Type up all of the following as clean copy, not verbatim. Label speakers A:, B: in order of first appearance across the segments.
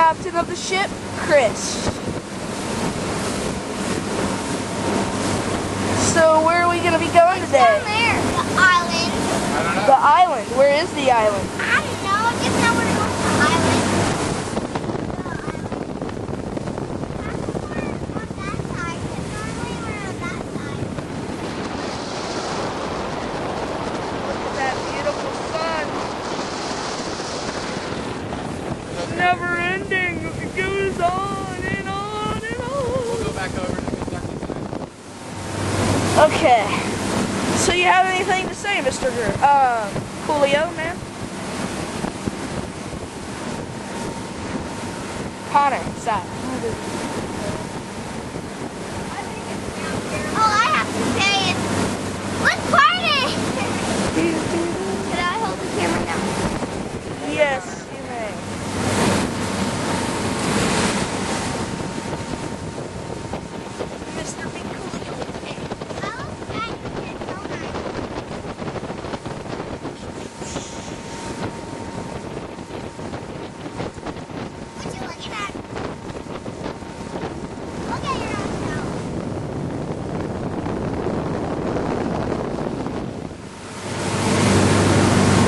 A: captain of the ship, Chris. So where are we going to be going today?
B: Down there, the island.
C: I don't know.
A: The island. Where is the island?
B: I don't know, just know we're going to the island.
A: Look at that beautiful sun. Never ending. It goes on and on and
C: We'll go
A: on.
C: back over to Kentucky tonight.
A: Okay. So you have anything to say, Mr. Coolio, man? Connor, stop.
B: All I have to say is, let's party! Can I hold the camera now?
A: Yes, you may. Mr. Big Coolio.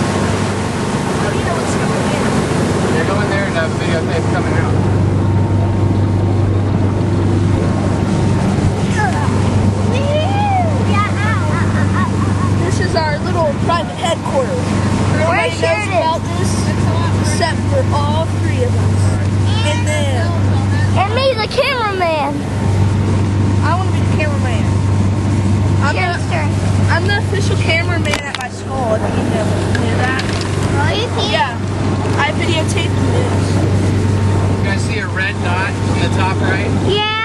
A: How do you know what's going in?
C: They're going there and the videotape coming out.
A: This is our little private headquarters. Nobody knows
B: sure it is.
A: about this except for all three of us. And then
B: And me, the cameraman.
A: I want to be the cameraman.
B: Sharon's turn.
A: I'm the official cameraman at my school, if you knew that.
B: Oh, you see?
A: Yeah, I videotape the news.
C: You guys see a red dot in the top right?
B: Yeah.